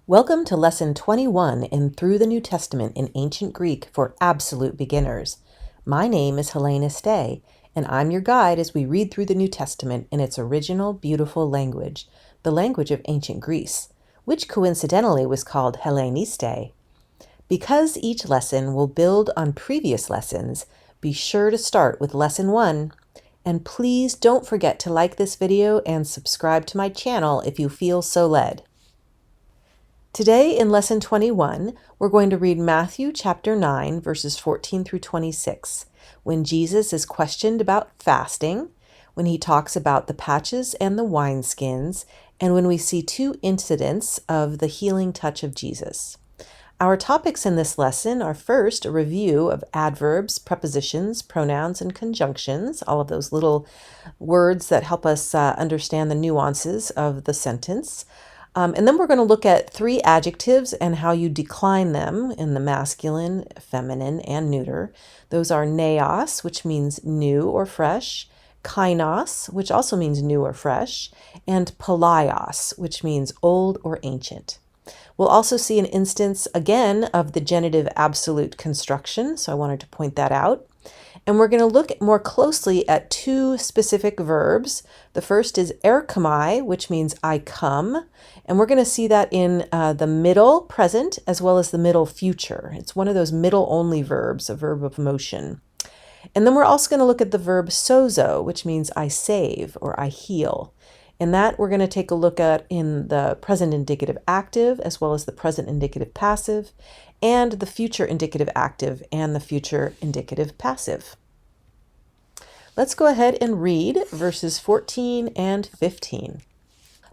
Welcome to Lesson 21 in Through the New Testament in Ancient Greek for Absolute Beginners. My name is Helena Stay, and I'm your guide as we read through the New Testament in its original beautiful language, the language of ancient Greece, which coincidentally was called Helleniste. Because each lesson will build on previous lessons, be sure to start with Lesson 1. And please don't forget to like this video and subscribe to my channel if you feel so led. Today in Lesson 21, we're going to read Matthew chapter 9, verses 14 through 26, when Jesus is questioned about fasting, when he talks about the patches and the wineskins, and when we see two incidents of the healing touch of Jesus. Our topics in this lesson are first a review of adverbs, prepositions, pronouns, and conjunctions, all of those little words that help us understand the nuances of the sentence. And then we're going to look at three adjectives and how you decline them in the masculine, feminine, and neuter. Those are nέos, which means new or fresh, kαίνος, which also means new or fresh, and palleios, which means old or ancient. We'll also see an instance again of the genitive absolute construction, so I wanted to point that out. And we're going to look more closely at two specific verbs. The first is ἔρχομαι, which means I come, and we're going to see that in the middle present as well as the middle future. It's one of those middle-only verbs, a verb of motion. And then we're also going to look at the verb sώζω, which means I save or I heal. And that we're going to take a look at in the present indicative active as well as the present indicative passive and the future indicative active and the future indicative passive. Let's go ahead and read verses 14 and 15.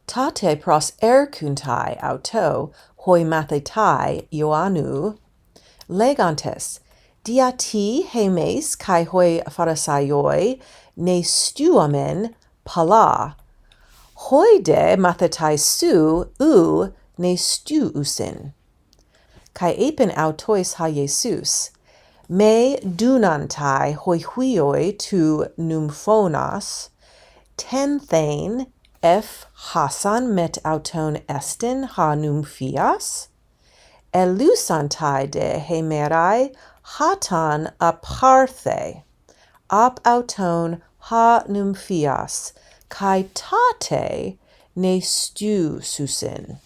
Tate pros erkuntai auto hoi mathetai Ioannou legantes diati hemes kai hoi pharisaioi ne stuamen pala hoi de mathetai su u ne stuusin kai epen autois ha Jesus me dunantai hoi huioi tu numphonas ten thein F hasan met auton estin ha numphias elusantai de hemerai hatan aparthe ap auton ha numphias kai tate ne stu susin.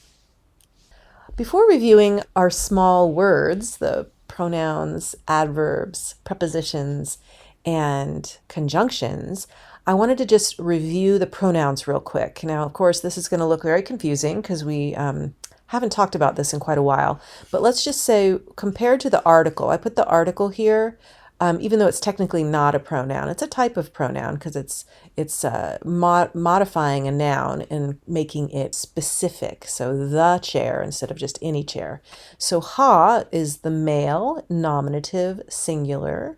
Before reviewing our small words, the pronouns, adverbs, prepositions, and conjunctions, I wanted to just review the pronouns real quick. Now, of course, this is going to look very confusing because we haven't talked about this in quite a while. But let's just say, compared to the article, I put the article here, even though it's technically not a pronoun. It's a type of pronoun because it's modifying a noun and making it specific. So the chair instead of just any chair. So ha is the male nominative singular.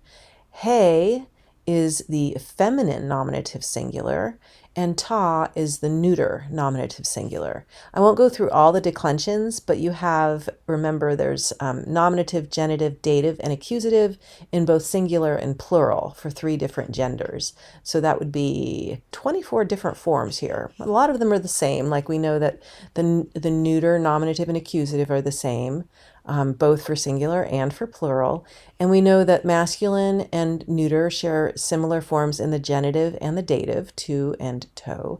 He is the feminine nominative singular, and ta is the neuter nominative singular. I won't go through all the declensions, but you have, remember, there's nominative, genitive, dative, and accusative in both singular and plural for three different genders. So that would be 24 different forms here. A lot of them are the same, like we know that the neuter, nominative, and accusative are the same. Both for singular and for plural. And we know that masculine and neuter share similar forms in the genitive and the dative, to and to.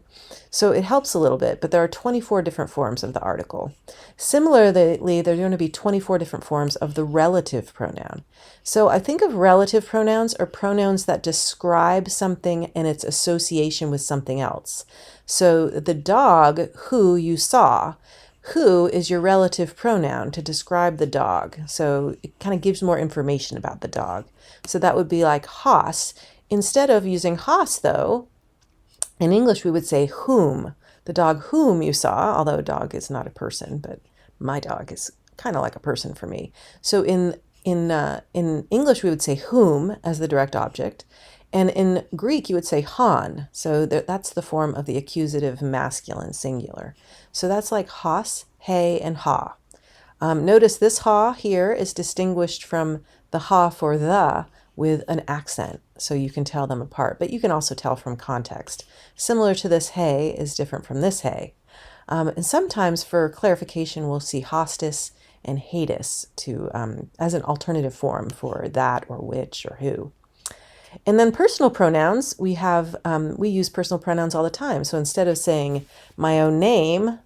So it helps a little bit, but there are 24 different forms of the article. Similarly, there are going to be 24 different forms of the relative pronoun. So I think of relative pronouns are pronouns that describe something and its association with something else. So the dog who you saw, who is your relative pronoun to describe the dog. So it kind of gives more information about the dog. So that would be like has. Instead of using has, though, in English we would say whom. The dog whom you saw, although a dog is not a person, but my dog is kind of like a person for me. So in English we would say whom as the direct object. And in Greek, you would say han. So that's the form of the accusative masculine singular. So that's like has, he, and ha. Notice this ha here is distinguished from the ha for the with an accent, so you can tell them apart. But you can also tell from context. Similar to this he is different from this he. And sometimes for clarification, we'll see hostis and hatus as an alternative form for that or which or who. And then personal pronouns, we use personal pronouns all the time. So instead of saying my own name,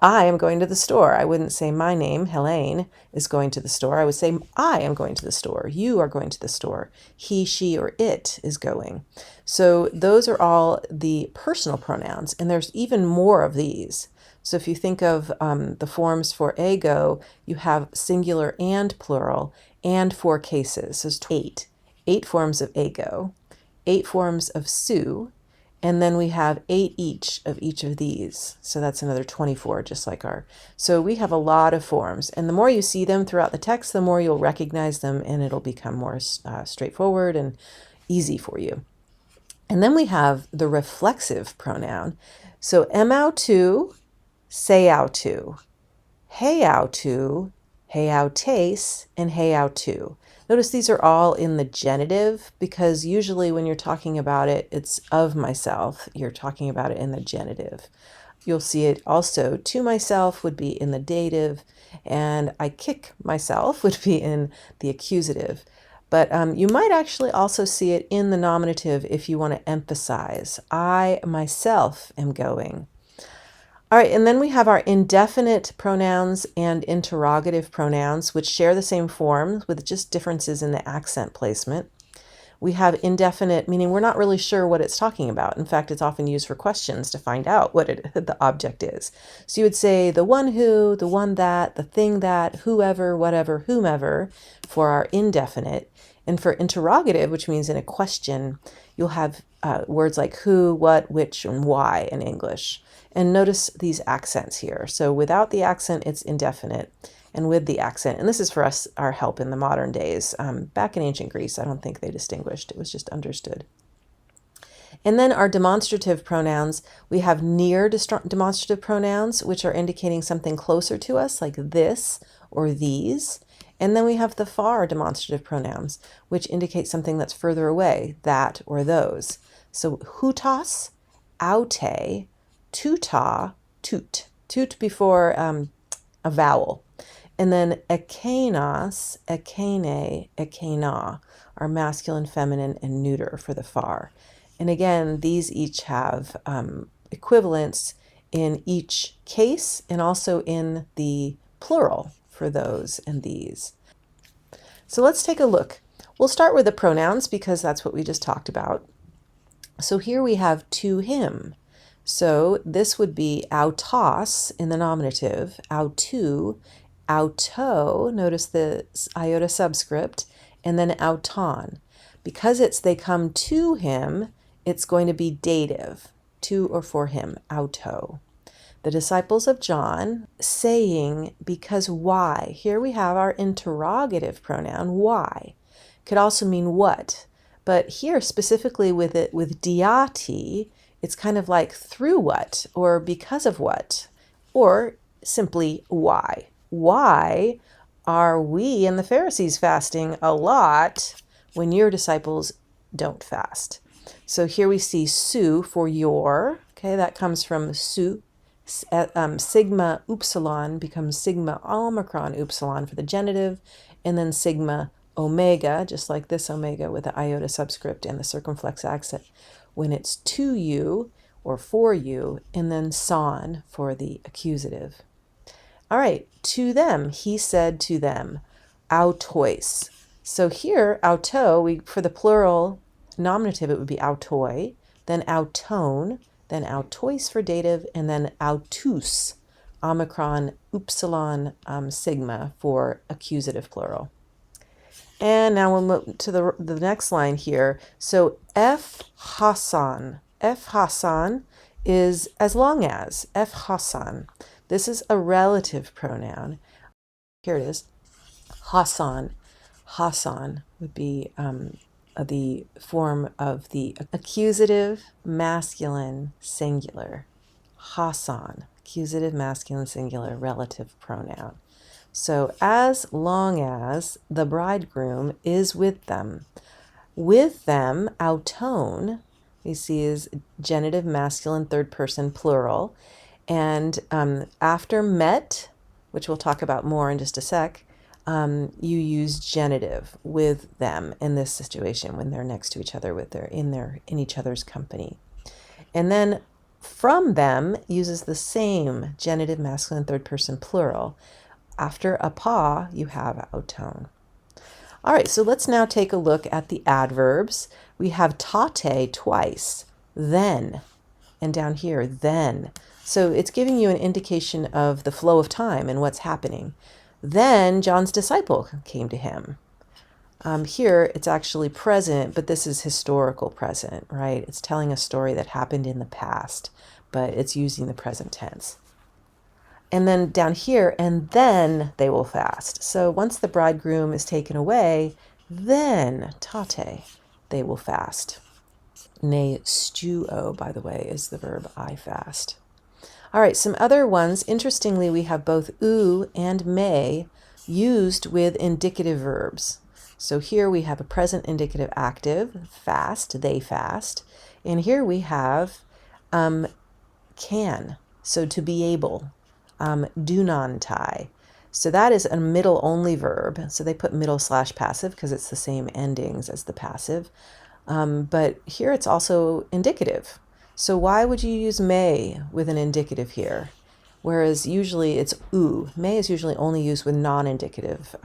I am going to the store. I wouldn't say my name, Helene, is going to the store. I would say I am going to the store. You are going to the store. He, she, or it is going. So those are all the personal pronouns. And there's even more of these. So if you think of the forms for ego, you have singular and plural and 4 cases. So it's 8 forms of ego, 8 forms of su, and then we have 8 each of these. So that's another 24, just like so we have a lot of forms. And the more you see them throughout the text, the more you'll recognize them, and it'll become more straightforward and easy for you. And then we have the reflexive pronoun. So emau tu, sayau tu, heyau tu, heyau tes, and heyau tu. Notice these are all in the genitive because usually when you're talking about it, it's of myself. You're talking about it in the genitive. You'll see it also to myself would be in the dative, and I kick myself would be in the accusative. But you might actually also see it in the nominative if you want to emphasize. I myself am going. All right, and then we have our indefinite pronouns and interrogative pronouns, which share the same form with just differences in the accent placement. We have indefinite, meaning we're not really sure what it's talking about. In fact, it's often used for questions to find out what the object is. So you would say the one who, the one that, the thing that, whoever, whatever, whomever for our indefinite. And for interrogative, which means in a question, you'll have words like who, what, which, and why in English. And notice these accents here. So without the accent, it's indefinite. And with the accent, and this is for us, our help in the modern days. Back in ancient Greece, I don't think they distinguished. It was just understood. And then our demonstrative pronouns, we have near demonstrative pronouns, which are indicating something closer to us, like this or these. And then we have the far demonstrative pronouns, which indicate something that's further away, that or those. So hutas, aute, tuta, toot. Toot before a vowel. And then ekenas, ekene, ekena are masculine, feminine, and neuter for the far. And again, these each have equivalents in each case and also in the plural for those and these. So let's take a look. We'll start with the pronouns because that's what we just talked about. So here we have to him. So this would be autos in the nominative, autu, auto, notice the iota subscript, and then auton. Because they come to him, it's going to be dative, to or for him, auto. The disciples of John saying, because why? Here we have our interrogative pronoun, why. Could also mean what. But here specifically with diati, it's kind of like through what or because of what, or simply why. Why are we and the Pharisees fasting a lot when your disciples don't fast? So here we see su for your, okay, that comes from su. Sigma upsilon becomes sigma omicron upsilon for the genitive, and then sigma omega, just like this omega with the iota subscript and the circumflex accent, when it's to you or for you, and then son for the accusative. All right, to them, he said to them, autois. So here, auto, for the plural nominative, it would be autoi, then auton, then autois for dative, and then autus, omicron, upsilon, sigma for accusative plural. And now we'll move to the next line here. So F Hassan is as long as, F Hassan. This is a relative pronoun. Here it is. Hassan would be the form of the accusative masculine singular. Hassan, accusative masculine singular relative pronoun. So as long as the bridegroom is with them. With them, auton, we see is genitive masculine third person plural. And after met, which we'll talk about more in just a sec, you use genitive with them in this situation when they're next to each other, in each other's company. And then from them uses the same genitive masculine third person plural. After apa, you have auton. All right, so let's now take a look at the adverbs. We have tate twice, then, and down here, then. So it's giving you an indication of the flow of time and what's happening. Then John's disciple came to him. Here it's actually present, but this is historical present, right? It's telling a story that happened in the past, but it's using the present tense. And then down here, and then they will fast. So once the bridegroom is taken away, then tate, they will fast. Ne stuo, by the way, is the verb I fast. All right, some other ones. Interestingly, we have both u and may used with indicative verbs. So here we have a present indicative active, fast, they fast. And here we have can, so to be able. Dunantai. So that is a middle only verb. So they put middle / passive because it's the same endings as the passive. But here it's also indicative. So why would you use may with an indicative here? Whereas usually it's u. May is usually only used with non-indicative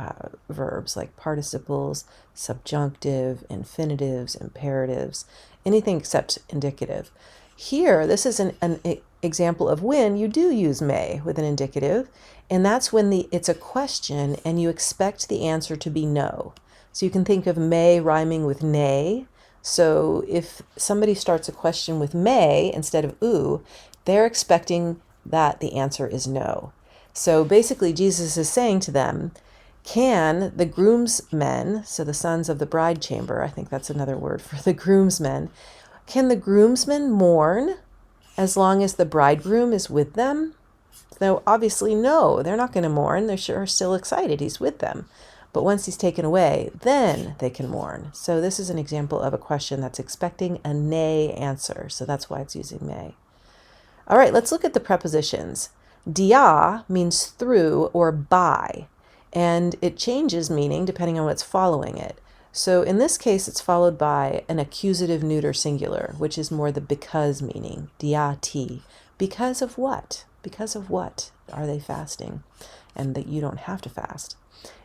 verbs like participles, subjunctive, infinitives, imperatives, anything except indicative. Here, this is an example of when you do use may with an indicative, and that's when it's a question and you expect the answer to be no. So you can think of may rhyming with nay. So if somebody starts a question with may instead of oo, they're expecting that the answer is no. So basically Jesus is saying to them, can the groomsmen, so the sons of the bride chamber, I think that's another word for the groomsmen, can the groomsmen mourn as long as the bridegroom is with them? So obviously no, they're not going to mourn. They're sure still excited. He's with them. But once he's taken away, then they can mourn. So this is an example of a question that's expecting a nay answer. So that's why it's using may. All right, let's look at the prepositions. Dia means through or by, and it changes meaning depending on what's following it. So in this case, it's followed by an accusative neuter singular, which is more the because meaning, dia ti. Because of what? Because of what are they fasting? And that you don't have to fast.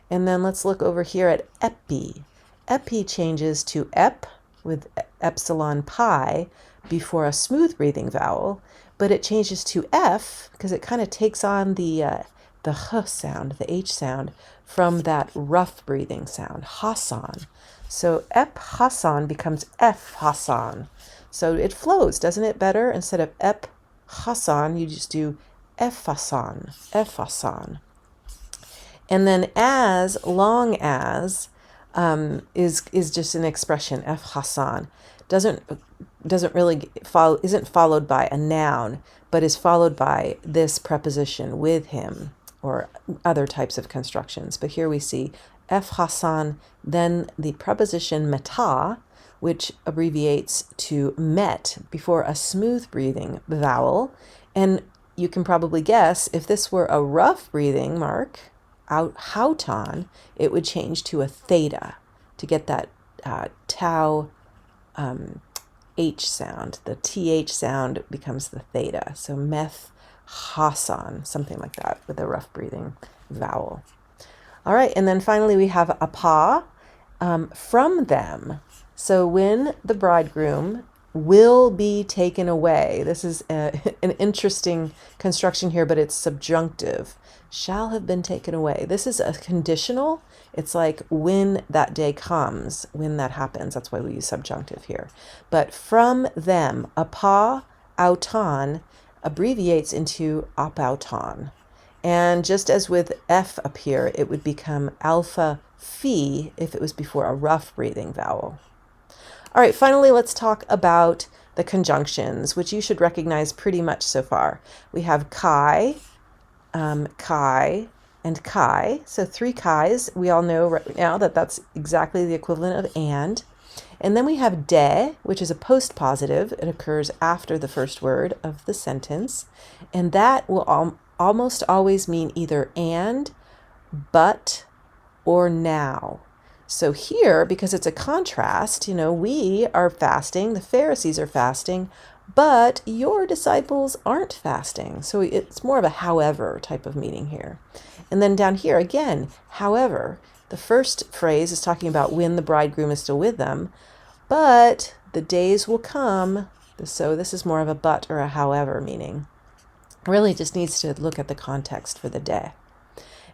And then let's look over here at epi. Epi changes to ep with epsilon pi before a smooth breathing vowel, but it changes to f because it kind of takes on the h sound, the h sound, from that rough breathing sound, Hassan. So ep Hassan becomes f Hassan. So it flows, doesn't it, better? Instead of ep Hassan, you just do f Hassan, f Hassan. And then as long as is just an expression, f Hassan. Doesn't really follow, isn't followed by a noun, but is followed by this preposition with him or other types of constructions. But here we see f Hassan, then the preposition meta, which abbreviates to met before a smooth breathing vowel. And you can probably guess if this were a rough breathing mark, hauton, it would change to a theta to get that tau H sound. The TH sound becomes the theta. So meth Hassan, something like that with a rough breathing vowel. All right, and then finally we have apa, from them. So when the bridegroom will be taken away, this is an interesting construction here, but it's subjunctive. Shall have been taken away. This is a conditional. It's like when that day comes, when that happens. That's why we use subjunctive here. But from them, apa auton abbreviates into apauton. And just as with F up here, it would become alpha phi if it was before a rough breathing vowel. All right, finally, let's talk about the conjunctions, which you should recognize pretty much so far. We have kai, kai, and kai. So 3 kais. We all know right now that that's exactly the equivalent of and. And then we have de, which is a postpositive. It occurs after the first word of the sentence. And that will almost always mean either and, but, or now. So here, because it's a contrast, we are fasting, the Pharisees are fasting, but your disciples aren't fasting. So it's more of a however type of meaning here. And then down here again, however, the first phrase is talking about when the bridegroom is still with them, but the days will come. So this is more of a but or a however meaning. Really just needs to look at the context for the day.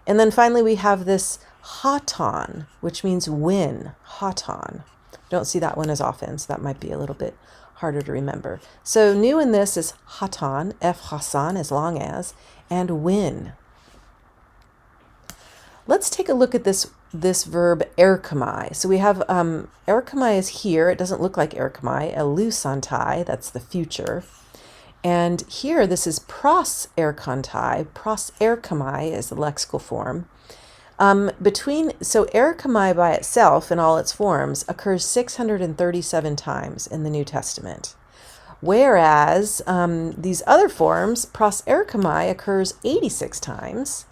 And then finally we have this haton, which means when, haton. Don't see that one as often, so that might be a little bit harder to remember. So new in this is haton, Hassan, as long as, and when. Let's take a look at this verb έρχομαι. So we have έρχομαι is here. It doesn't look like έρχομαι. Elusantai, that's the future. And here this is pros έρχονται. Pros έρχομαι is the lexical form. So έρχομαι by itself in all its forms occurs 637 times in the New Testament. Whereas these other forms, pros έρχομαι occurs 86 times.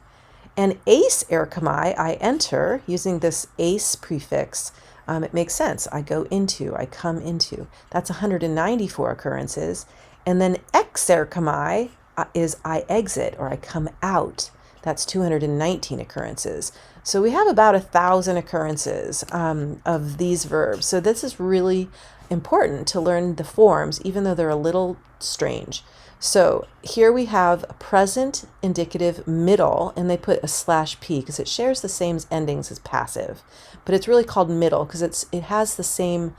And eis έρχομαι, I enter, using this eis prefix, it makes sense. I go into, I come into. That's 194 occurrences. And then ex έρχομαι is I exit or I come out. That's 219 occurrences. So we have about 1,000 occurrences of these verbs. So this is really important to learn the forms, even though they're a little strange. So here we have present, indicative, middle, and they put a /p because it shares the same endings as passive. But it's really called middle because it has the same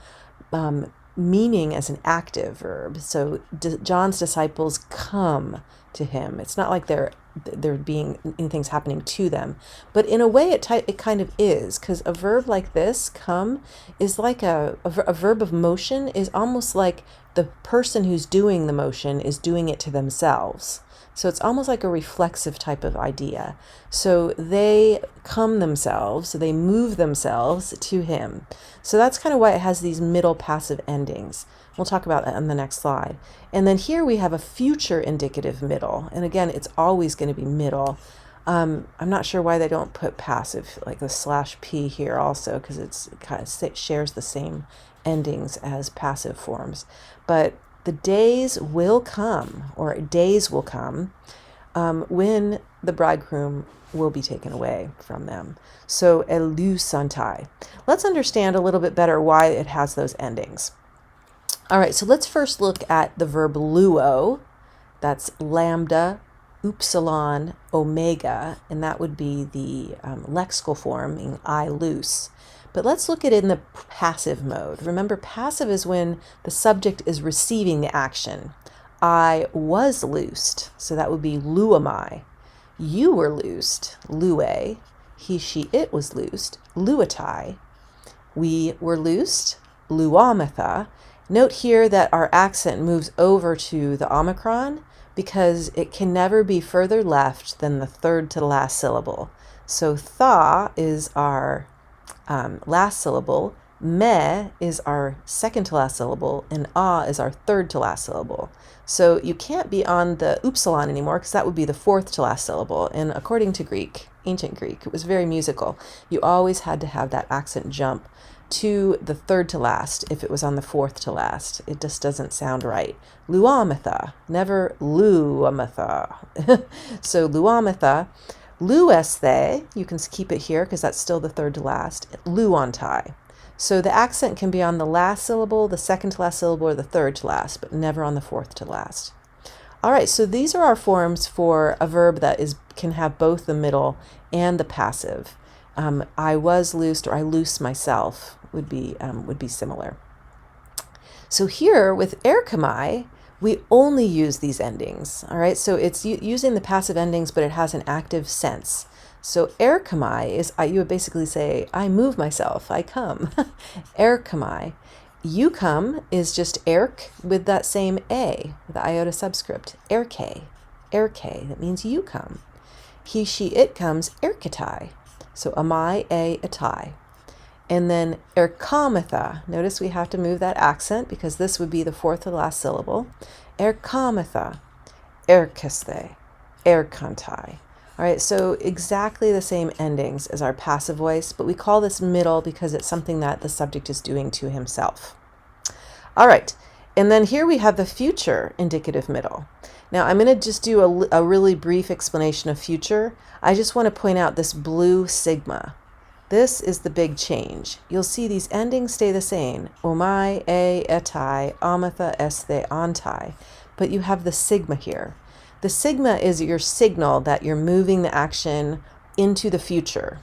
meaning as an active verb. So John's disciples come to him. It's not like they're being anything's happening to them, but in a way it kind of is, because a verb like this, come, is like a verb of motion, is almost like the person who's doing the motion is doing it to themselves. So it's almost like a reflexive type of idea. So they come themselves, so they move themselves to him. So that's kind of why it has these middle passive endings. We'll talk about that on the next slide. And then here we have a future indicative middle. And again, it's always going to be middle. I'm not sure why they don't put passive, like the /p here also, because it shares the same endings as passive forms. But the days will come, or days will come, when the bridegroom will be taken away from them. So elusantai. Let's understand a little bit better why it has those endings. All right, so let's first look at the verb luo. That's lambda, upsilon, omega, and that would be the lexical form, meaning I loose. But let's look at it in the passive mode. Remember, passive is when the subject is receiving the action. I was loosed, so that would be luamai. You were loosed, lue. He, she, it was loosed, luatai. We were loosed, luamatha. Note here that our accent moves over to the omicron because it can never be further left than the third to last syllable. So tha is our last syllable, me is our second to last syllable, and a is our third to last syllable. So you can't be on the upsilon anymore because that would be the fourth to last syllable. And according to Greek, ancient Greek, it was very musical. You always had to have that accent jump to the third to last if it was on the fourth to last. It just doesn't sound right. Luamatha, never luamatha. So luamatha. Luesthe, you can keep it here because that's still the third to last. Luontai. So the accent can be on the last syllable, the second to last syllable, or the third to last, but never on the fourth to last. All right, so these are our forms for a verb that can have both the middle and the passive. I was loosed, or I loose myself would be similar. So here with έρχομαι, we only use these endings. All right, so it's using the passive endings, but it has an active sense. So έρχομαι is, you would basically say, I move myself, I come. έρχομαι. You come is just erk with that same a, the iota subscript. Erke, that means you come. He, she, it comes, erketai. So amai, a, atai. And then έρχομαι. Notice we have to move that accent because this would be the fourth to last syllable. έρχομαι, έρχεστε, έρχονται. All right, so exactly the same endings as our passive voice, but we call this middle because it's something that the subject is doing to himself. All right, and then here we have the future indicative middle. Now I'm going to just do a really brief explanation of future. I just want to point out this blue sigma. This is the big change. You'll see these endings stay the same. Omai, etai, amatha, esthe, antai. But you have the sigma here. The sigma is your signal that you're moving the action into the future.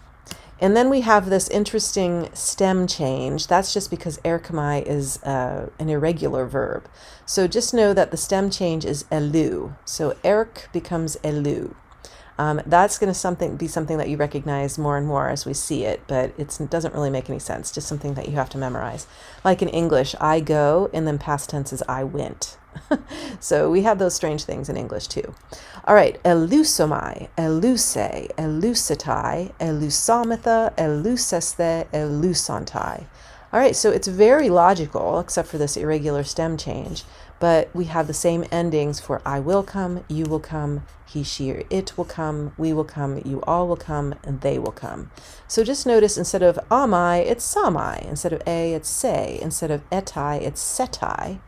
And then we have this interesting stem change. That's just because έρχομαι is an irregular verb. So just know that the stem change is elu. So erk becomes elu. That's going to be something that you recognize more and more as we see it, but it doesn't really make any sense. Just something that you have to memorize. Like in English, I go, and then past tense is I went. So we have those strange things in English too. All right, elusomai, eluse, elusitai, elusomatha, eluseste, elusontai. All right, so it's very logical, except for this irregular stem change, but we have the same endings for I will come, you will come, he, she, or it will come, we will come, you all will come, and they will come. So just notice instead of amai, it's samai. Instead of a, it's se. Instead of etai, it's setai.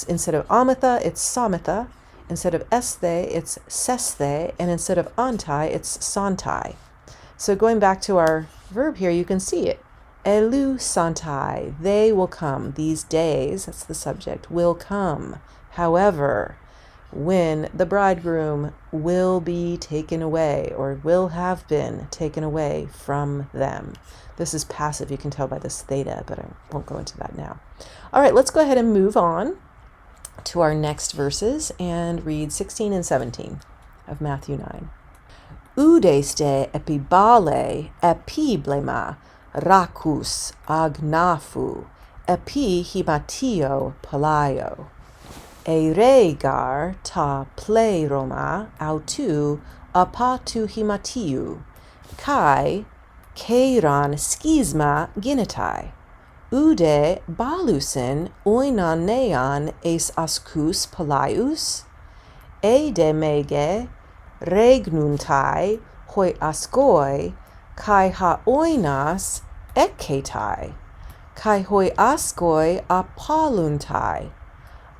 Instead of amatha, it's samatha. Instead of esthe, it's sesthe. And instead of antai, it's santai. So going back to our verb here, you can see it. Elu santai, they will come. These days, that's the subject, will come. However, when the bridegroom will be taken away or will have been taken away from them. This is passive, you can tell by this theta, but I won't go into that now. All right, let's go ahead and move on to our next verses and read 16 and 17 of Matthew 9. Udeste epibale epiblema rakus agnafu epi himatio palio. Eiregar ta pleroma autu apatu himatiu, kai keiran schisma genitai. Ude balusin oinan nean es ascus palaius, de mege regnuntai hoi ascoi, kai ha oinas eketai, kai hoi ascoi apaluntai.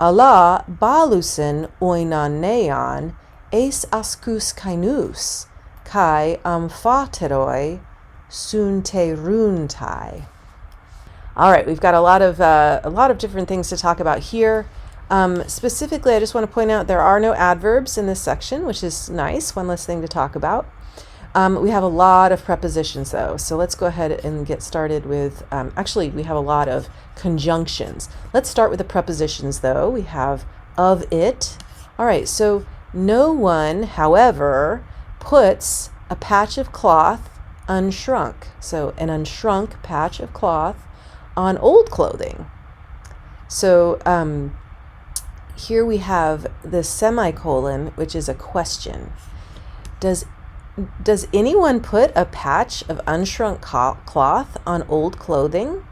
Allah balusin oinan nean es ascus kainus, kai amphateroi sunteruntai. All right, we've got a lot of different things to talk about here. Specifically, I just want to point out there are no adverbs in this section, which is nice. One less thing to talk about. We have a lot of prepositions, though. So let's go ahead and get started with, actually, we have a lot of conjunctions. Let's start with the prepositions, though. We have of it. All right, so no one, however, puts a patch of cloth unshrunk. So an unshrunk patch of cloth on old clothing. So here we have the semicolon, which is a question. Does anyone put a patch of unshrunk cloth on old clothing?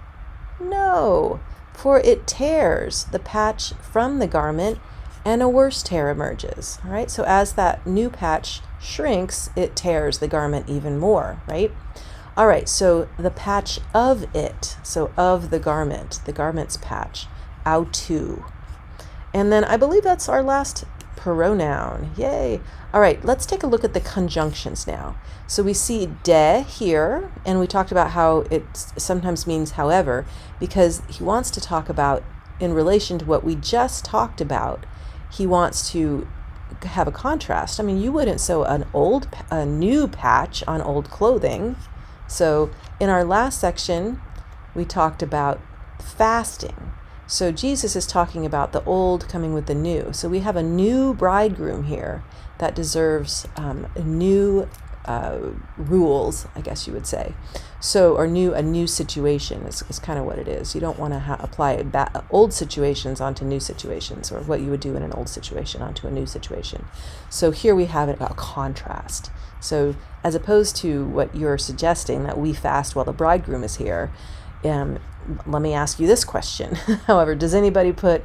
No, for it tears the patch from the garment and a worse tear emerges. All right, so as that new patch shrinks, it tears the garment even more, right? All right, so the patch of it, so of the garment's patch, autu. And then I believe that's our last pronoun. Yay. All right, let's take a look at the conjunctions now. So we see de here, and we talked about how it sometimes means however, because he wants to talk about in relation to what we just talked about. He wants to have a contrast. I mean, you wouldn't sew a new patch on old clothing. So in our last section, we talked about fasting. So Jesus is talking about the old coming with the new. So we have a new bridegroom here that deserves a new rules, I guess you would say. So, or a new situation is kind of what it is. You don't want to apply old situations onto new situations, or what you would do in an old situation onto a new situation. So here we have a contrast. So as opposed to what you're suggesting, that we fast while the bridegroom is here, let me ask you this question. However, does anybody put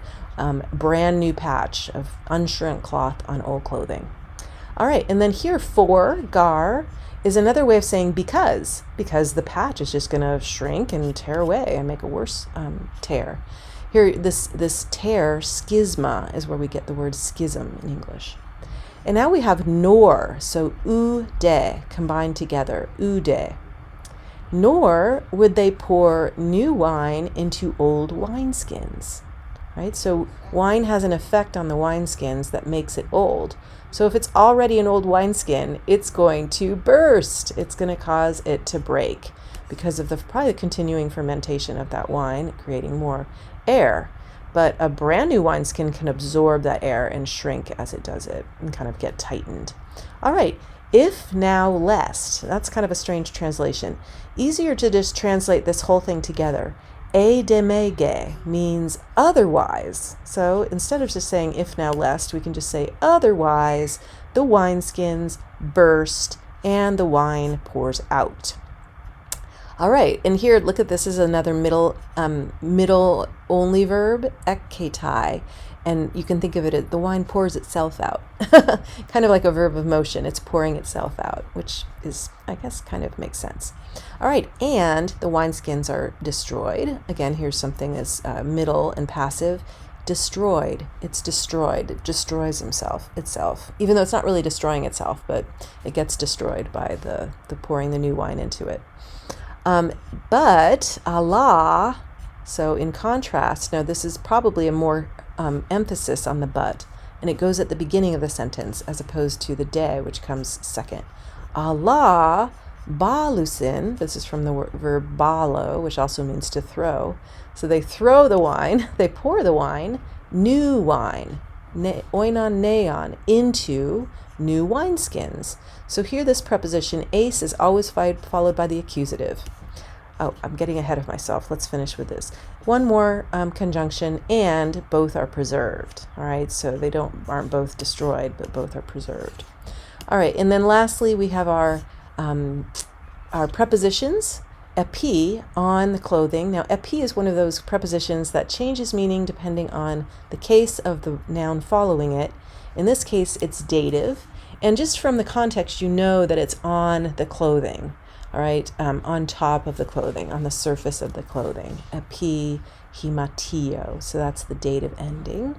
brand new patch of unshrunk cloth on old clothing? All right, and then here for, gar, is another way of saying because the patch is just going to shrink and tear away and make a worse tear. Here, this tear, schisma, is where we get the word schism in English. And now we have nor, so u de combined together, u de. Nor would they pour new wine into old wineskins, right? So wine has an effect on the wineskins that makes it old. So if it's already an old wineskin, it's going to burst. It's going to cause it to break because of probably the continuing fermentation of that wine, creating more air. But a brand new wineskin can absorb that air and shrink as it does it and kind of get tightened. All right, if now lest, that's kind of a strange translation. Easier to just translate this whole thing together. Edemege means otherwise. So instead of just saying if now lest, we can just say otherwise the wineskins burst and the wine pours out. All right, and here, look at this is another middle only verb, ekketai, and you can think of it as the wine pours itself out, kind of like a verb of motion. It's pouring itself out, which is, I guess, kind of makes sense. All right, and the wineskins are destroyed. Again, here's something that's middle and passive. Destroyed. It's destroyed. It destroys itself, even though it's not really destroying itself, but it gets destroyed by the pouring the new wine into it. But Allah, so in contrast, now this is probably a more emphasis on the but, and it goes at the beginning of the sentence as opposed to the de, which comes second. Allah balusin, this is from the verb balo, which also means to throw. So they throw the wine, they pour the wine, new wine, oinon neon, into new wineskins. So here this preposition ace is always followed by the accusative. Oh, I'm getting ahead of myself. Let's finish with this. One more conjunction, and both are preserved. All right, so they aren't both destroyed, but both are preserved. All right, and then lastly we have our prepositions. Epi on the clothing. Now, epi is one of those prepositions that changes meaning depending on the case of the noun following it. In this case, it's dative. And just from the context, you know that it's on the clothing, all right, on top of the clothing, on the surface of the clothing. Epi himatio, so that's the dative ending.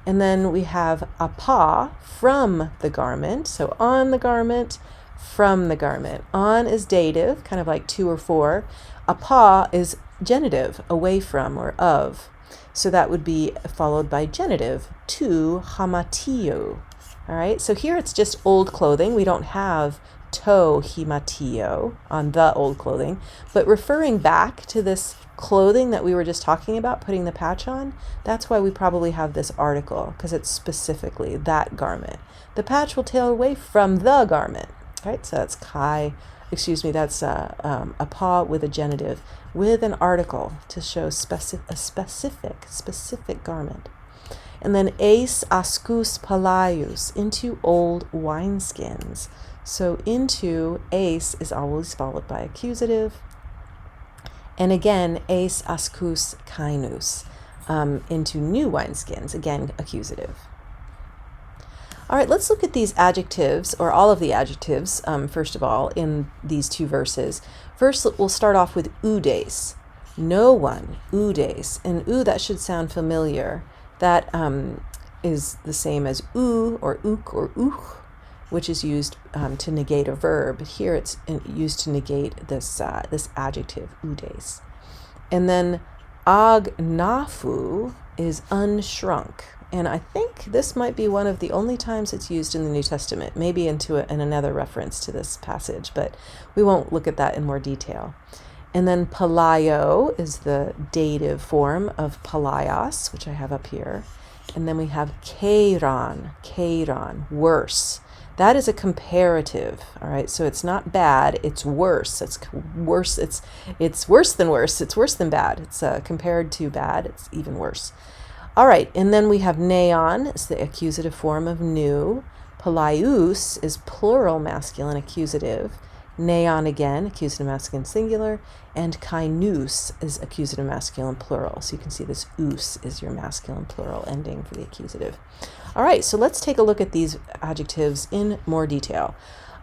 And then we have apa, from the garment, so on the garment, from the garment. On is dative, kind of like to or for. Apa is genitive, away from or of. So that would be followed by genitive, to hamatio. All right, so here it's just old clothing. We don't have to himatio on the old clothing, but referring back to this clothing that we were just talking about, putting the patch on, that's why we probably have this article, because it's specifically that garment. The patch will tail away from the garment, right? So that's that's a pa with a genitive, with an article to show a specific garment. And then eis askus palaius, into old wineskins. So into eis is always followed by accusative. And again, eis askus kainus, into new wineskins, again, accusative. All right, let's look at these adjectives, or all of the adjectives, first of all, in these two verses. First, we'll start off with oudes. No one, oudes. And that should sound familiar. That is the same as or ook or which is used to negate a verb. But here it's used to negate this adjective, oudes. And then agnafu is unshrunk. And I think this might be one of the only times it's used in the New Testament, maybe in another reference to this passage, but we won't look at that in more detail. And then palaio is the dative form of palaios, which I have up here. And then we have keiron, worse. That is a comparative, all right? So it's not bad, it's worse. It's worse, it's worse than worse. It's worse than bad. It's compared to bad, it's even worse. All right, and then we have neon, it's the accusative form of new. Palaios is plural masculine accusative. Neon again, accusative masculine singular, and kainos is accusative masculine plural. So you can see this ous is your masculine plural ending for the accusative. All right, so let's take a look at these adjectives in more detail.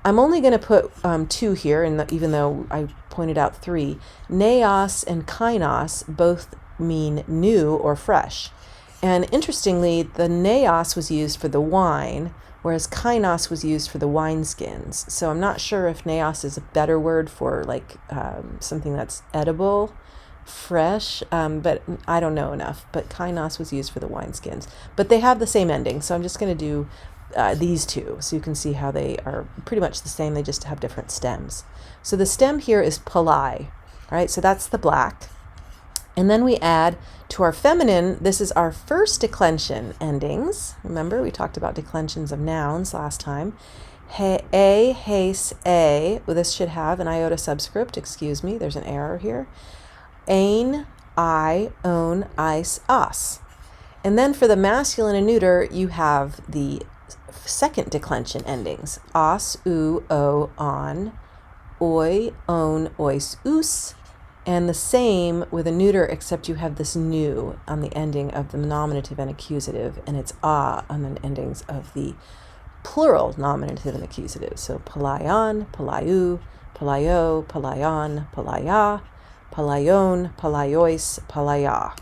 I'm only going to put 2 here, even though I pointed out 3. Neos and kainos both mean new or fresh. And interestingly, the neos was used for the wine, whereas kainos was used for the wineskins. So I'm not sure if neos is a better word for like something that's edible, fresh, but I don't know enough. But kainos was used for the wineskins. But they have the same ending, so I'm just going to do these 2, so you can see how they are pretty much the same. They just have different stems. So the stem here is palai, all right? So that's the black. And then we add to our feminine, this is our first declension endings. Remember, we talked about declensions of nouns last time. A, haste, a. Well, this should have an iota subscript. Excuse me, there's an error here. Ein, I, own, ice, us. And then for the masculine and neuter, you have the second declension endings. Os, u, o, on, oi, own, ois, us. And the same with a neuter, except you have this new on the ending of the nominative and accusative, and it's on the endings of the plural nominative and accusative. So palaion, palaiu, palaio, palaion, palaia, palaion, palaiois, palaia.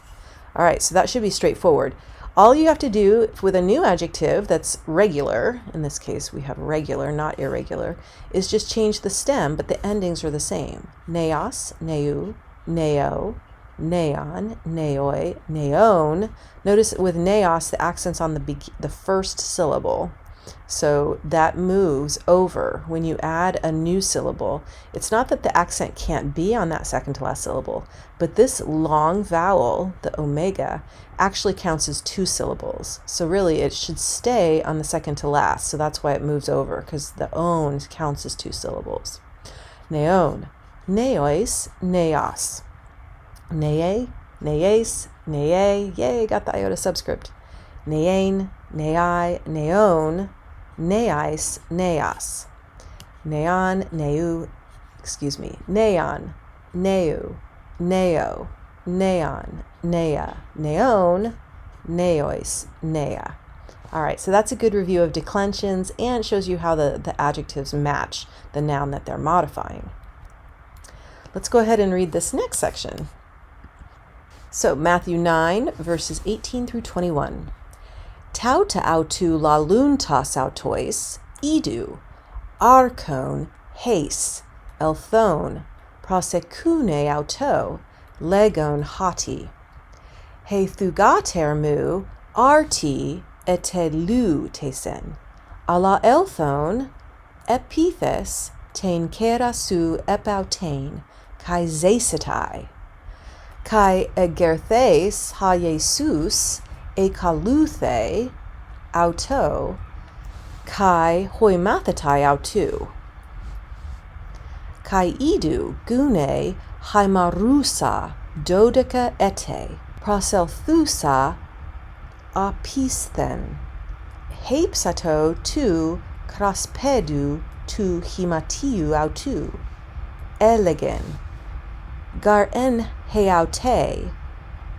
All right, so that should be straightforward. All you have to do with a new adjective that's regular, in this case we have regular, not irregular, is just change the stem, but the endings are the same. Neos, neu, neo, neon, neoi, neon. Notice with neos, the accent's on the first syllable. So that moves over when you add a new syllable. It's not that the accent can't be on that second to last syllable, but this long vowel, the omega, actually counts as 2 syllables. So really it should stay on the second to last. So that's why it moves over, because the own counts as 2 syllables. Neon, neois, neos. Neye, nees, neye, yay, got the iota subscript. Neain, nei, neon, neis, neas. Neon, neu, neon, neu, neo, neon, nea, neon, neois, nea. All right, so that's a good review of declensions and shows you how the adjectives match the noun that they're modifying. Let's go ahead and read this next section. So Matthew 9, verses 18 through 21. Tauta autu laluntas autois, idu, archon, heis, elthon, prosecune auto, legon hati. He thugater mu, arti, etelu tesen. Ala elthon, epithes, tain kera su epautain, kai zesetai. Kai egerthes ha Jesus e kaluthe auto, kai hoimathetai autu. Kai idu gune haimarusa dodeca ete, proselthusa apisthen. Heipsato tu craspedu tu himatiu autu. Elegen. Gar en heaute,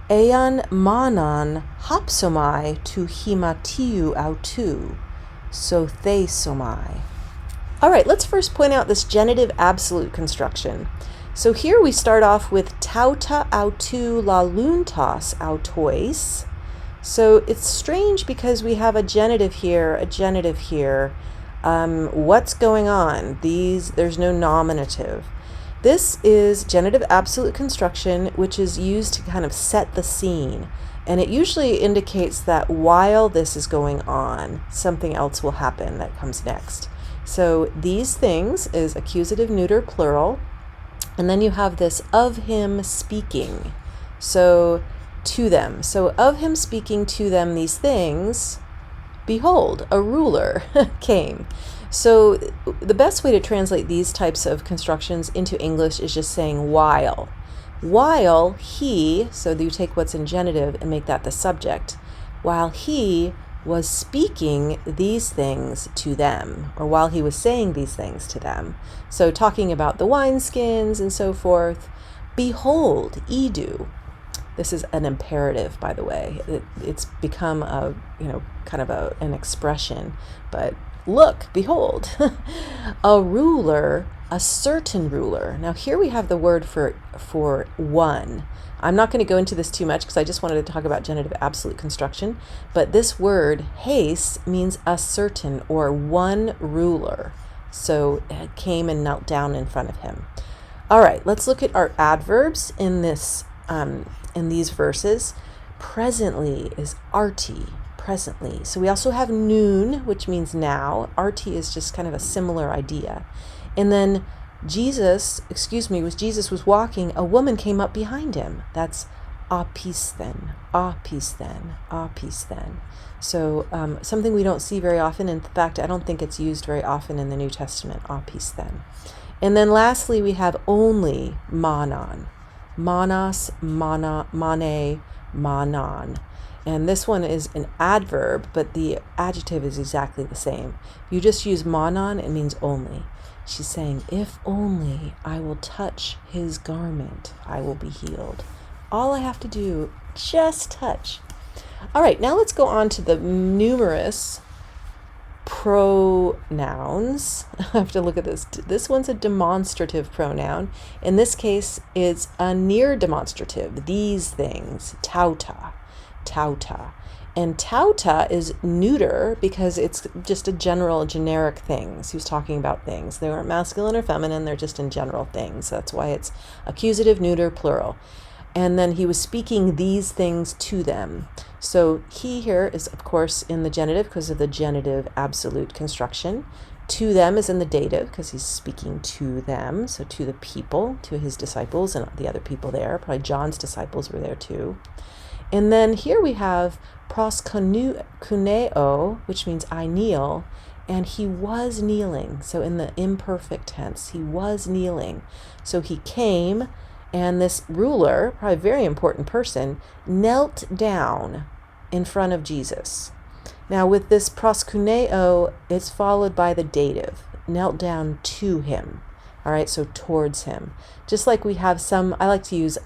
ean manan hapsomai tu himatiu autu, so thesomai. All right, let's first point out this genitive absolute construction. So here we start off with tauta autu laluntas autois. So it's strange because we have a genitive here, a genitive here. What's going on? There's no nominative. This is genitive absolute construction, which is used to kind of set the scene. And it usually indicates that while this is going on, something else will happen that comes next. So these things is accusative neuter plural. And then you have this of him speaking. So to them. So of him speaking to them these things, behold, a ruler came. So the best way to translate these types of constructions into English is just saying while. While he, so you take what's in genitive and make that the subject, while he was speaking these things to them, or while he was saying these things to them. So talking about the wineskins and so forth. Behold, idu. This is an imperative, by the way. It's become a, kind of an expression, but look, behold, a ruler, a certain ruler. Now here we have the word for one. I'm not going to go into this too much because I just wanted to talk about genitive absolute construction, but this word haste means a certain or one ruler. So it came and knelt down in front of him. All right, let's look at our adverbs in these verses. Presently is arti, presently. So we also have noon, which means now. Arti is just kind of a similar idea. And then Jesus was walking, a woman came up behind him. That's apisthen, apisthen, apisthen. So something we don't see very often. In fact, I don't think it's used very often in the New Testament, apisthen. And then lastly, we have only manon. Manas, mana, mane, manon. And this one is an adverb, but the adjective is exactly the same. If you just use manon, it means only. She's saying, if only I will touch his garment, I will be healed. All I have to do, just touch. All right, now let's go on to the numerous pronouns. I have to look at this. This one's a demonstrative pronoun. In this case, it's a near demonstrative. These things, tauta, tauta. And tauta is neuter because it's just a general, generic things. He was talking about things. They weren't masculine or feminine. They're just in general things. That's why it's accusative, neuter, plural. And then he was speaking these things to them. So he here is, of course, in the genitive because of the genitive absolute construction. To them is in the dative because he's speaking to them. So to the people, to his disciples and the other people there. Probably John's disciples were there too. And then here we have proskuneo, which means I kneel, and he was kneeling. So in the imperfect tense, he was kneeling. So he came, and this ruler, probably a very important person, knelt down in front of Jesus. Now with this proskuneo, it's followed by the dative, knelt down to him. All right, so towards him. Just like we have some, I like to use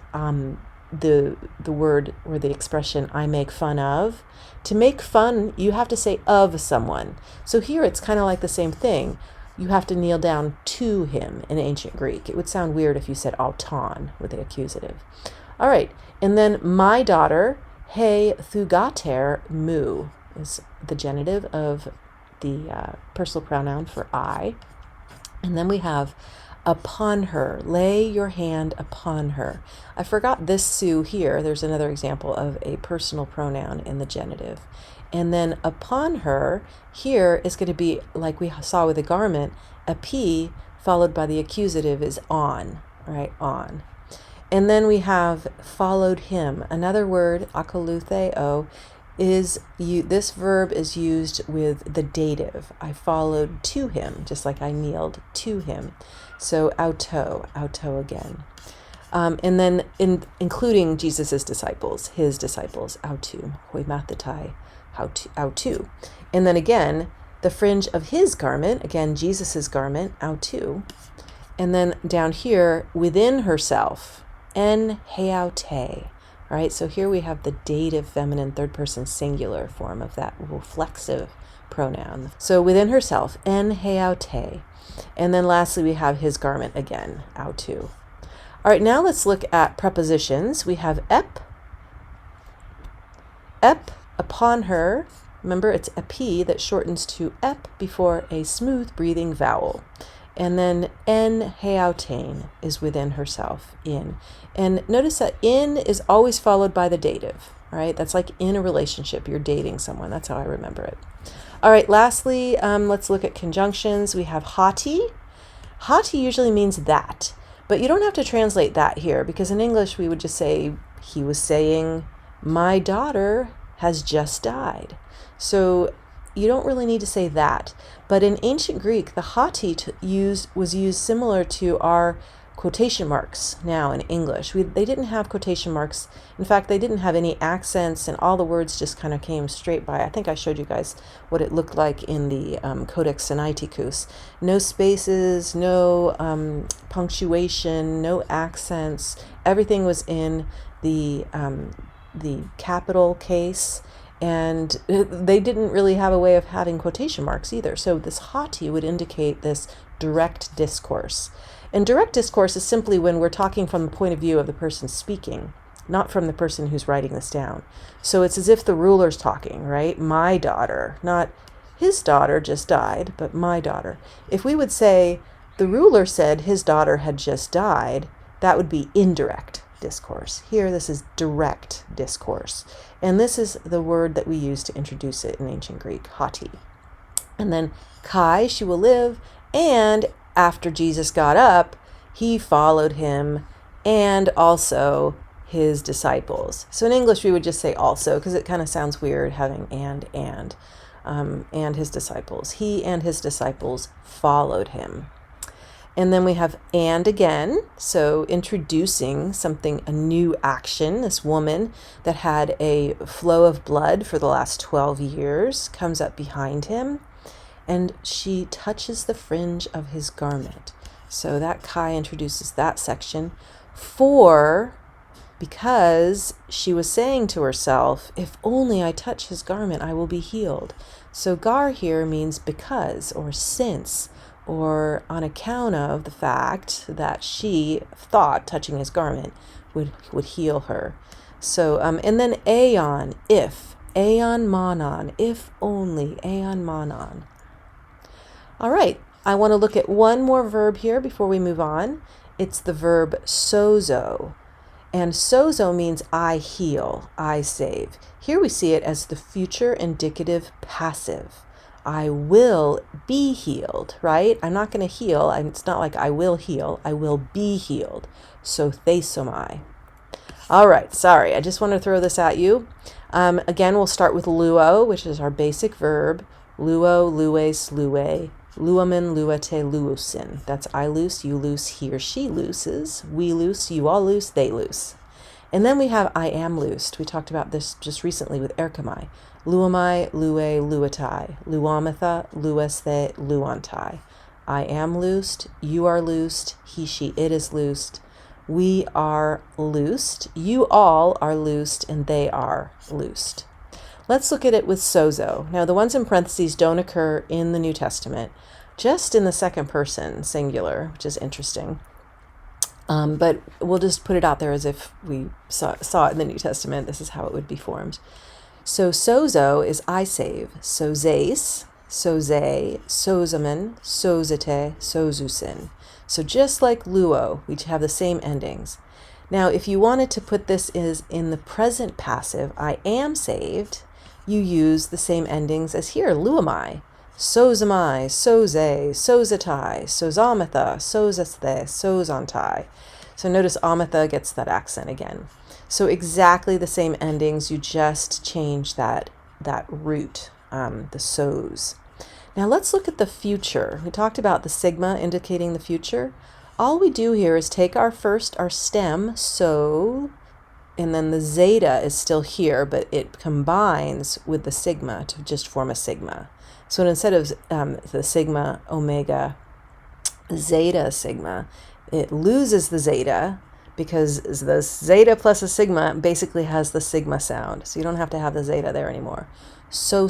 the word or the expression I make fun of. To make fun, you have to say of someone. So here it's kind of like the same thing. You have to kneel down to him in ancient Greek. It would sound weird if you said auton with the accusative. All right, and then my daughter, he thugater mu, is the genitive of the personal pronoun for I. And then we have upon her, lay your hand upon her. I forgot this Sue here. There's another example of a personal pronoun in the genitive. And then upon her here is going to be, like we saw with the garment, a P followed by the accusative is on, right? On. And then we have followed him. Another word, akalutheo, is this verb is used with the dative. I followed to him, just like I kneeled to him. So auto again. And then including Jesus's disciples, his disciples, autu, hoi mathetai, autu. And then again, the fringe of his garment, again, Jesus's garment, autu. And then down here, within herself, en heaute. All right, so here we have the dative feminine third person singular form of that reflexive pronoun. So within herself, en heaute. And then lastly, we have his garment again, autu. All right, now let's look at prepositions. We have ep, upon her. Remember, it's a P that shortens to ep before a smooth breathing vowel. And then en heautein is within herself, in. And notice that in is always followed by the dative, right? That's like in a relationship, you're dating someone. That's how I remember it. All right, lastly, let's look at conjunctions. We have hati. Hati usually means that, but you don't have to translate that here because in English we would just say, he was saying, my daughter has just died. So you don't really need to say that. But in ancient Greek, the hoti was used similar to our quotation marks now in English. They didn't have quotation marks. In fact, they didn't have any accents, and all the words just kind of came straight by. I think I showed you guys what it looked like in the Codex Sinaiticus. No spaces, no punctuation, no accents. Everything was in the capital case, and they didn't really have a way of having quotation marks either. So this hoti would indicate this direct discourse. And direct discourse is simply when we're talking from the point of view of the person speaking, not from the person who's writing this down. So it's as if the ruler's talking, right? My daughter, not his daughter just died, but my daughter. If we would say the ruler said his daughter had just died, that would be indirect discourse. Here, this is direct discourse. And this is the word that we use to introduce it in ancient Greek, hoti. And then kai, she will live, and after Jesus got up, he followed him and also his disciples. So in English, we would just say also, because it kind of sounds weird having and his disciples. He and his disciples followed him. And then we have and again, so introducing something, a new action. This woman that had a flow of blood for the last 12 years comes up behind him, and she touches the fringe of his garment. So that kai introduces that section. Because she was saying to herself, if only I touch his garment, I will be healed. So gar here means because, or since, or on account of the fact that she thought touching his garment would heal her. So, and then aeon, if, aeon monon, if only, aeon monon. All right, I want to look at one more verb here before we move on. It's the verb sώζω. And sώζω means I heal, I save. Here we see it as the future indicative passive. I will be healed, right? I'm not going to heal. It's not like I will heal. I will be healed. So thesomai. All right, sorry. I just want to throw this at you. Again, we'll start with luo, which is our basic verb. Luo, lues, lue. Luamen, luete, luusin. That's I loose, you loose, he or she looses. We loose, you all loose, they loose. And then we have I am loosed. We talked about this just recently with έρχομαι. Luamai, lue, luatai. Luamatha, luesthe, luantai. I am loosed, you are loosed, he, she, it is loosed. We are loosed, you all are loosed, and they are loosed. Let's look at it with sώζω. Now, the ones in parentheses don't occur in the New Testament, just in the second person singular, which is interesting. But we'll just put it out there as if we saw it in the New Testament. This is how it would be formed. So sώζω is I save. Σώζεις, σώζε, σώζομεν, σώζετε, σώζουsin. So just like luo, we have the same endings. Now, if you wanted to put this in the present passive, I am saved, you use the same endings as here, luamai. Sozamai, soze, sozatai, sozamatha, sozasthe, sozantai. So notice amatha gets that accent again. So exactly the same endings, you just change that root, the so's. Now let's look at the future. We talked about the sigma indicating the future. All we do here is take our stem, so, and then the zeta is still here, but it combines with the sigma to just form a sigma. So instead of the sigma, omega, zeta, sigma, it loses the zeta because the zeta plus a sigma basically has the sigma sound. So you don't have to have the zeta there anymore. So.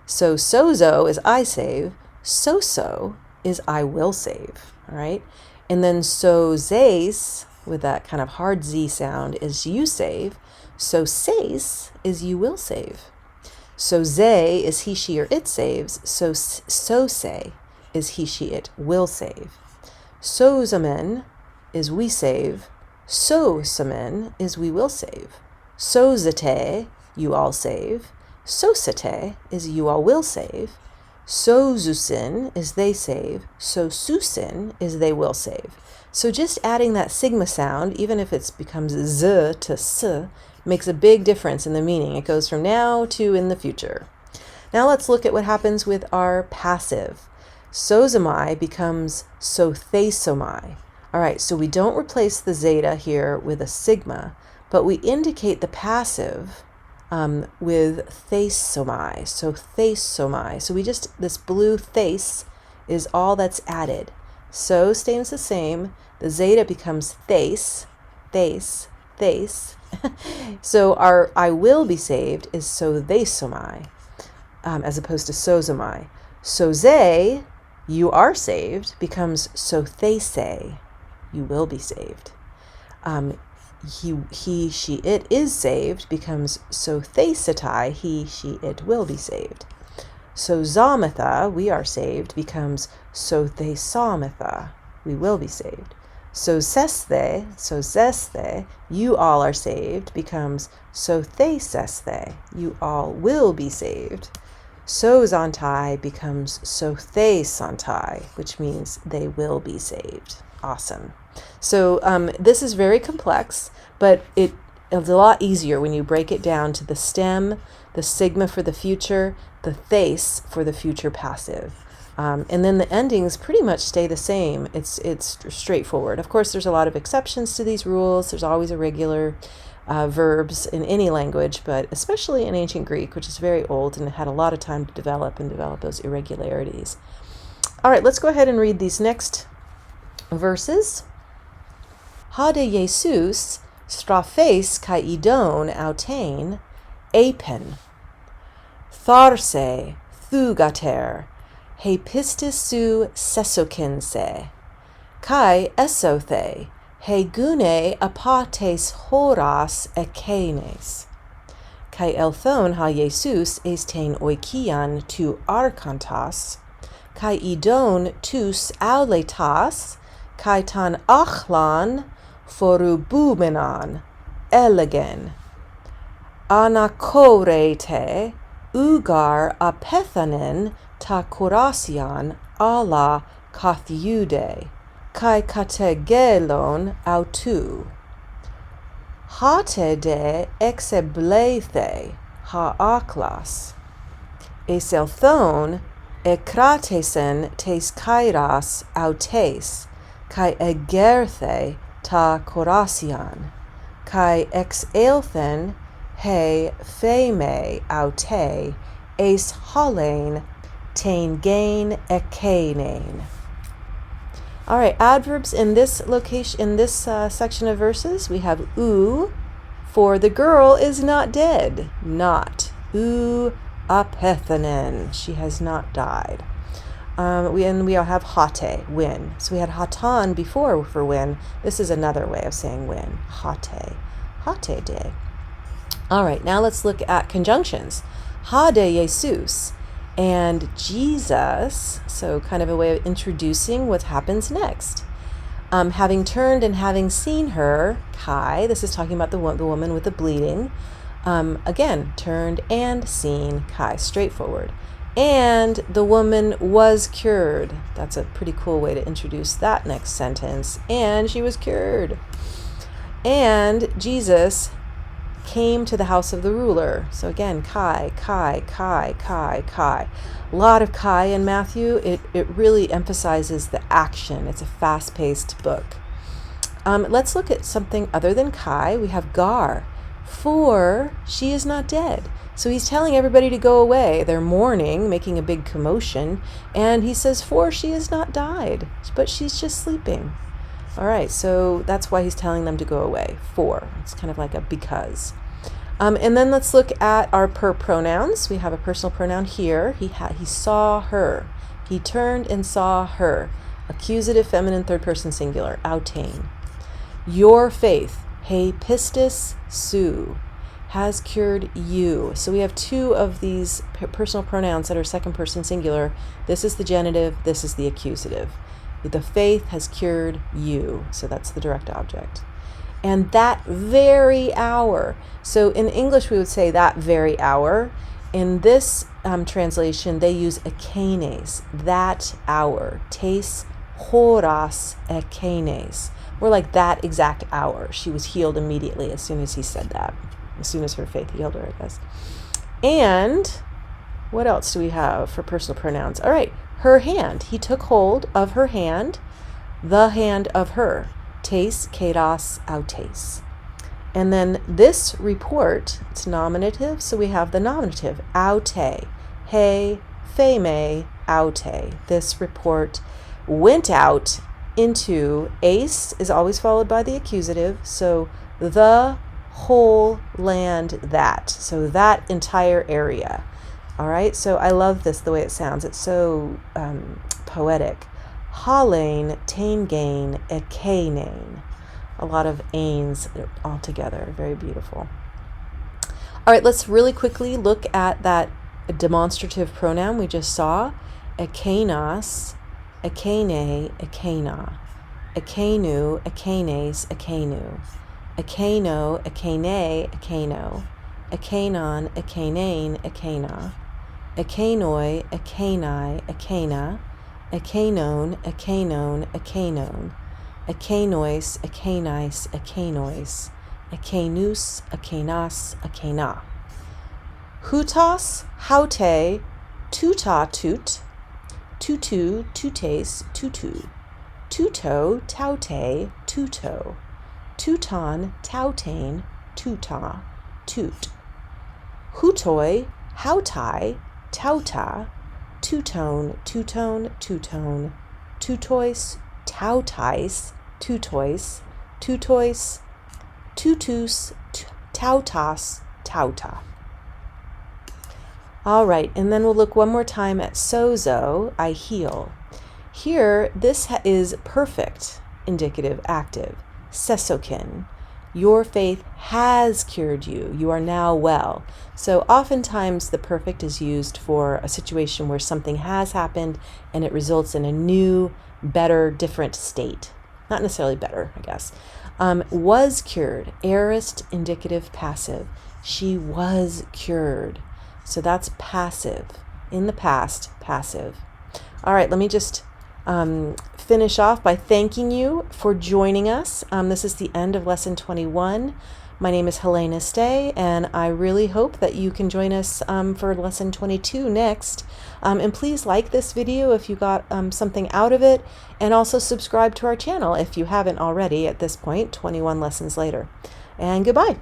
So sώζω is I save, so is I will save, all right? And then σώζεις, with that kind of hard Z sound, is you save. Σώζεις is you will save. Σώζε is he, she, or it saves. Σώσε is he, she, it will save. Σώζομεν is we save. Σώσομεν is we will save. Σώζετε, you all save. Σώσετε is you all will save. Σώζουσιν is they save. Σώσουσιν is they will save. So just adding that sigma sound, even if it becomes z to s, makes a big difference in the meaning. It goes from now to in the future. Now let's look at what happens with our passive. Sozomai becomes sothesomai. All right, so we don't replace the zeta here with a sigma, but we indicate the passive with thesomai, so thesomai. So we just, this blue thes is all that's added. So stays the same. The zeta becomes thes, thes, thes. So our I will be saved is sothesomai, as opposed to sozomai. Soze, you are saved, becomes sothese, you will be saved. He, she, it is saved becomes sothesetai, he, she, it will be saved. Sozometha, we are saved, becomes sothesometha, we will be saved. Sozesthe, you all are saved, becomes sothesesthe, you all will be saved. Sozontai becomes sothesontai, which means they will be saved. Awesome. So this is very complex, but it's a lot easier when you break it down to the stem, the sigma for the future, the thes for the future passive. And then the endings pretty much stay the same. It's straightforward. Of course, there's a lot of exceptions to these rules. There's always irregular verbs in any language, but especially in ancient Greek, which is very old and had a lot of time to develop those irregularities. All right, let's go ahead and read these next verses. Ha de Jesus strophes kai idon autain apen tharse thugater he pistis su sesokinse kai esothe he gune apates horas ekenes kai elthon ha Jesus estain oikian tu arkantas kai idon tus auletas kai tan achlan forubumenon elegen anakorete ugar apethanen ta korasian ala kathiude kai kategelon autu hate de exeblethe ha aklas eselthon ekratesen tes kairas autes kai egerthe ta korasian kai exelthen he feme aute es halein tain gain ekenein. All right, adverbs in this location, in this section of verses, we have u for the girl is not dead, not. U apethanen, she has not died. We have hate, win. So we had hatan before for win. This is another way of saying win. Hate de. All right, now let's look at conjunctions. Ha de Jesus and Jesus. So kind of a way of introducing what happens next. Having turned and having seen her, kai. This is talking about the woman with the bleeding. Again, turned and seen, kai, straightforward. And the woman was cured. That's a pretty cool way to introduce that next sentence. And she was cured. And Jesus came to the house of the ruler. So again, kai. A lot of kai in Matthew. It really emphasizes the action. It's a fast-paced book. Let's look at something other than kai. We have gar. For she is not dead. So he's telling everybody to go away. They're mourning, making a big commotion. And he says, for she has not died, but she's just sleeping. All right, so that's why he's telling them to go away. For. It's kind of like a because. And then let's look at our pronouns. We have a personal pronoun here. He saw her. He turned and saw her. Accusative, feminine, third person singular. Autain. Your faith. He pistis su. Has cured you. So we have two of these personal pronouns that are second person singular. This is the genitive, this is the accusative. The faith has cured you. So that's the direct object. And that very hour. So in English we would say that very hour. In this translation they use ekenes, that hour. Tes horas ekenes. We're like that exact hour. She was healed immediately as soon as he said that. As soon as her faith healed her, I guess. And What else do we have for personal pronouns? All right, her hand. He took hold of her hand, the hand of her. Tes, kairos, autes. And then this report, it's nominative, so we have the nominative, aute. He, pheme, aute. This report went out into, ace is always followed by the accusative, so the whole land that. So that entire area. All right, so I love this, the way it sounds. It's so poetic. Halain, tain gain, ekainain. A lot of ains all together. Very beautiful. All right, let's really quickly look at that demonstrative pronoun we just saw. Ekainos, ekaine, ekaina. Ekainu, ekaines, ekainu. Ekaino, ekaine, ekaino. Ekainon, ekainain, ekaina. Ekainoi, ekainai, ekaina. Ekainon, ekainon, ekainon. Ekainois, ekainais, ekainois. Ekainus, ekainas, ekaina. Hutas, haute, tuta, tut. Tutu, tutes, tutu. Tuto, taute, tuto. Tuton, tautain, tuta, toot. Hutoi, hautai, tauta. Tutone, tutone, tutone. Tutois, tautais, tutois. Tutois, tutus, tautas, tauta. All right, and then we'll look one more time at sώζω, I heal. Here, this is perfect indicative active. Sesokin. Your faith has cured you. You are now well. So oftentimes the perfect is used for a situation where something has happened and it results in a new, better, different state. Not necessarily better, I guess. Was cured. Aorist indicative passive. She was cured. So that's passive. In the past, passive. All right, let me just finish off by thanking you for joining us. This is the end of lesson 21. My name is Helena Stay, and I really hope that you can join us for lesson 22 next. And please like this video if you got something out of it, and also subscribe to our channel if you haven't already at this point, 21 lessons later. And goodbye.